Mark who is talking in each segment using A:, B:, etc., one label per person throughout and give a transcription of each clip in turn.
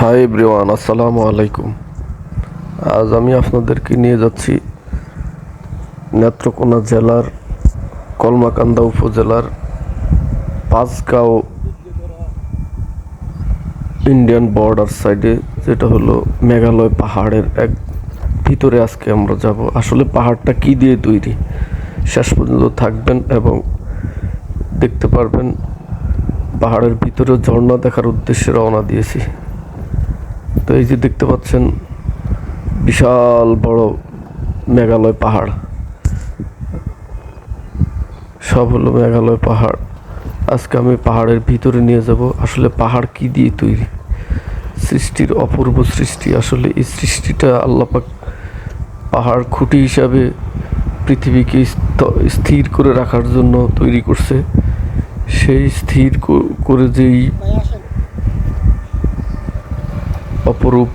A: Hi everyone, আসসালামু আলাইকুম। আজ আমি আপনাদেরকে নিয়ে যাচ্ছি নেত্রকোনা জেলার কলমাকান্দা উপজেলার পাঁচগাঁও ইন্ডিয়ান বর্ডার সাইডে, যেটা হলো মেঘালয় পাহাড়ের এক ভিতরে। আজকে আমরা যাব। আসলে পাহাড়টা কি দিয়ে তৈরি, শেষ পর্যন্ত থাকবেন এবং দেখতে পারবেন। পাহাড়ের ভিতরে ঝর্ণা দেখার উদ্দেশ্যে রওনা দিয়েছি। তো এই যে দেখতে পাচ্ছেন, বিশাল বড় মেঘালয় পাহাড়, সব হলো মেঘালয় পাহাড়। আজকে আমি পাহাড়ের ভিতরে নিয়ে যাব। আসলে পাহাড় কি দিয়ে তৈরি, সৃষ্টির অপূর্ব সৃষ্টি। আসলে এই সৃষ্টিটা আল্লাপাক পাহাড় খুঁটি হিসাবে পৃথিবীকে স্থির করে রাখার জন্য তৈরি করছে। সেই স্থির করে যেই অপরূপ,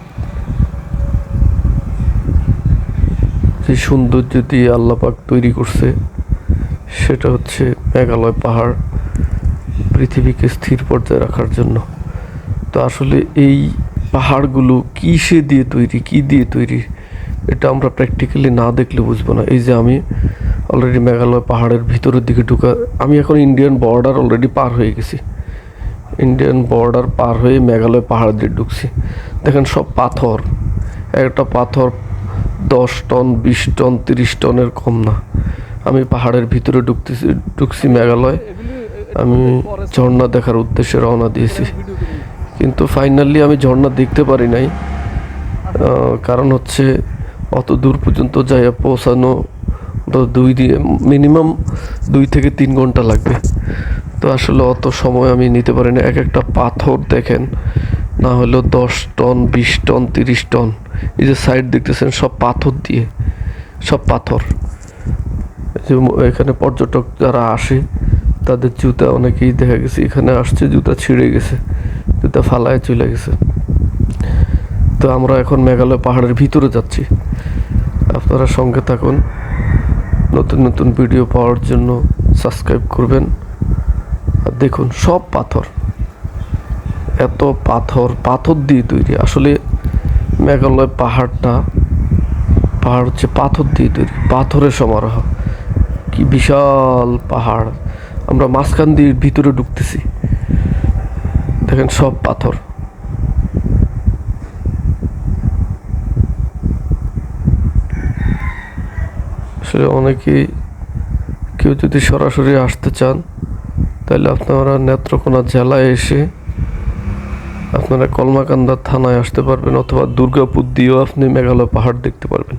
A: যে সৌন্দর্য দিয়ে আল্লাপাক তৈরি করছে, সেটা হচ্ছে মেঘালয় পাহাড়, পৃথিবীকে স্থির পর্যায়ে রাখার জন্য। তো আসলে এই পাহাড়গুলো কিসে দিয়ে তৈরি, কি দিয়ে তৈরি, এটা আমরা প্র্যাকটিক্যালি না দেখলে বুঝবো না। এই যে আমি অলরেডি মেঘালয় পাহাড়ের ভিতরের দিকে ঢুকা, আমি এখন ইন্ডিয়ান বর্ডার অলরেডি পার হয়ে গেছি। ইন্ডিয়ান বর্ডার পার হয়ে মেঘালয় পাহাড় দিয়ে ঢুকছি। দেখেন সব পাথর, একটা পাথর 10 টন, 20 টন, 30 টনের কম না। আমি পাহাড়ের ভিতরে ঢুকছি মেঘালয়। আমি ঝর্ণা দেখার উদ্দেশ্যে রওনা দিয়েছি, কিন্তু ফাইনালি আমি ঝর্ণা দেখতে পারি নাই। কারণ হচ্ছে অত দূর পর্যন্ত যাইয়া পৌঁছানো মিনিমাম 2 থেকে 3 ঘন্টা লাগবে। তো আসলে অত সময় আমি নিতে পারি না। এক একটা পাথর দেখেন, না হলেও 10 টন, 20 টন, 30 টন। এই যে সাইড দেখতেছেন, সব পাথর দিয়ে, সব পাথর। যে এখানে পর্যটক যারা আসে, তাদের জুতা অনেকেই দেখা গেছে এখানে আসছে, জুতা ছিঁড়ে গেছে, জুতা ফালায় চলে গেছে। তো আমরা এখন মেঘালয় পাহাড়ের ভিতরে যাচ্ছি। আপনারা সঙ্গে থাকুন। নতুন নতুন ভিডিও পাওয়ার জন্য সাবস্ক্রাইব করবেন। আর দেখুন সব পাথর, এত পাথর, পাথর দিয়ে তৈরি। আসলে মেঘালয় পাহাড় হচ্ছে পাথর দিয়ে তৈরি, পাথরের সমারোহ। কি বিশাল পাহাড়! আমরা মাঝখান দিয়ে ভিতরে ঢুকতেছি, দেখেন সব পাথর। আসলে অনেকেই, কেউ যদি সরাসরি আসতে চান, তাহলে আপনারা নেত্রকোনা জেলায় এসে আপনারা কলমাকান্দা থানায় আসতে পারবেন, অথবা দুর্গাপুর দিয়েও আপনি মেঘালয় পাহাড় দেখতে পারবেন।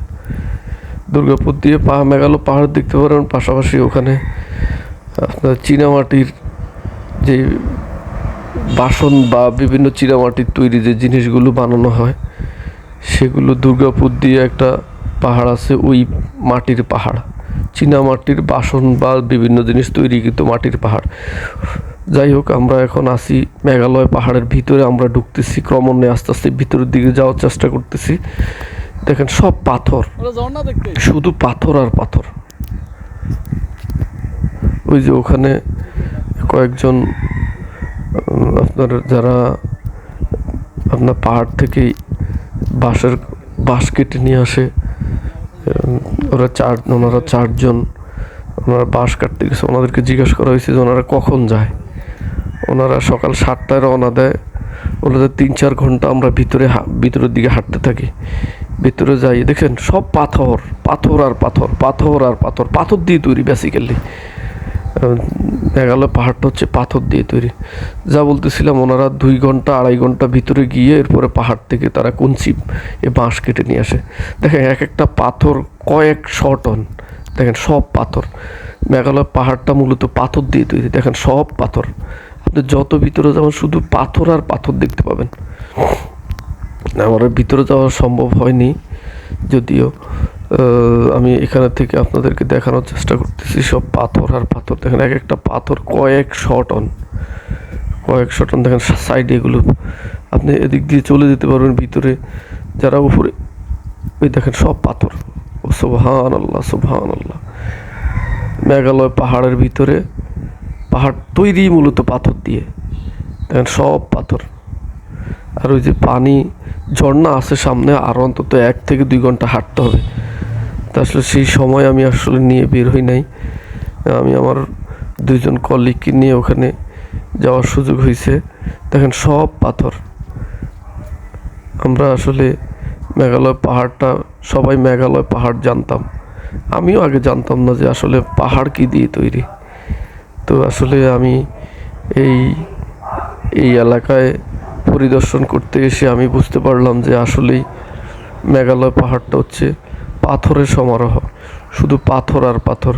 A: দুর্গাপুর দিয়ে মেঘালয় পাহাড় দেখতে পারবেন, পাশাপাশি ওখানে আপনার চীনামাটির যে বাসন বা বিভিন্ন চীনামাটির তৈরি যে জিনিসগুলো বানানো হয়, সেগুলো দুর্গাপুর দিয়ে একটা পাহাড় আছে, ওই মাটির পাহাড়, চীনামাটির বাসন বা বিভিন্ন জিনিস তৈরি কিন্তু মাটির পাহাড়। যাই হোক, আমরা এখন আছি মেঘালয় পাহাড়ের ভিতরে। আমরা ঢুকতেছি ক্রমান্বয়ে, আস্তে আস্তে ভিতরের দিকে যাওয়ার চেষ্টা করতেছি। দেখেন সব পাথর, শুধু পাথর আর পাথর। ওই যে ওখানে কয়েকজন আপনার যারা আপনার পাহাড় থেকেই বাঁশ কেটে নিয়ে আসে, ওনারা 4জন ওনারা বাঁশ কাটতে গেছে। ওনাদেরকে জিজ্ঞাসা করা হয়েছে যে ওনারা কখন যায়। ওনারা সকাল 7টায় রওনা দেয়। ওনাদের 3-4 ঘন্টা আমরা ভিতরের দিকে হাঁটতে থাকি। ভিতরে যাই, দেখেন সব পাথর, পাথর আর পাথর, পাথর আর পাথর, পাথর দিয়ে তৈরি। বেসিক্যালি মেঘালয় পাহাড়টা হচ্ছে পাথর দিয়ে তৈরি। যা বলতেছিলাম, ওনারা 2 ঘন্টা 2.5 ঘন্টা ভিতরে গিয়ে এরপরে পাহাড় থেকে তারা কঞ্চি বাঁশ কেটে নিয়ে আসে। দেখেন এক একটা পাথর কয়েকশো টন। দেখেন সব পাথর। মেঘালয় পাহাড়টা মূলত পাথর দিয়ে তৈরি। দেখেন সব পাথর। আপনি যত ভিতরে যাবেন শুধু পাথর আর পাথর দেখতে পাবেন। আমার ভিতরে যাওয়া সম্ভব হয়নি, যদিও আমি এখানে থেকে আপনাদেরকে দেখানোর চেষ্টা করতেছি। সব পাথর আর পাথর। দেখেন এক একটা পাথর কয়েকশো টন, কয়েকশো টন। দেখেন সাইডে এগুলো, আপনি এদিক দিয়ে চলে যেতে পারবেন ভিতরে, যারা উপরে। ওই দেখেন সব পাথর। ও সুবহানাল্লাহ, সুবহানাল্লাহ। মেঘালয় পাহাড়ের ভিতরে, পাহাড় তৈরি মূলত পাথর দিয়ে। দেখেন সব পাথর। আর ওই যে পানি ঝর্ণা আছে সামনে, আরও অন্তত 1 থেকে 2 ঘন্টা হাঁটতে হবে। তা আসলে সেই সময় আমি আসলে নিয়ে বের হই নাই। আমি আমার 2 জন কলিগকে নিয়ে ওখানে যাওয়ার সুযোগ হয়েছে। দেখেন সব পাথর। আমরা আসলে মেঘালয় পাহাড়টা, সবাই মেঘালয় পাহাড় জানতাম, আমিও আগে জানতাম না যে আসলে পাহাড় কি দিয়ে তৈরি। তো আসলে আমি এই এই এলাকায় পরিদর্শন করতে এসে আমি বুঝতে পারলাম যে আসলেই মেঘালয় পাহাড়টা হচ্ছে পাথরের সমারোহ, শুধু পাথর আর পাথর।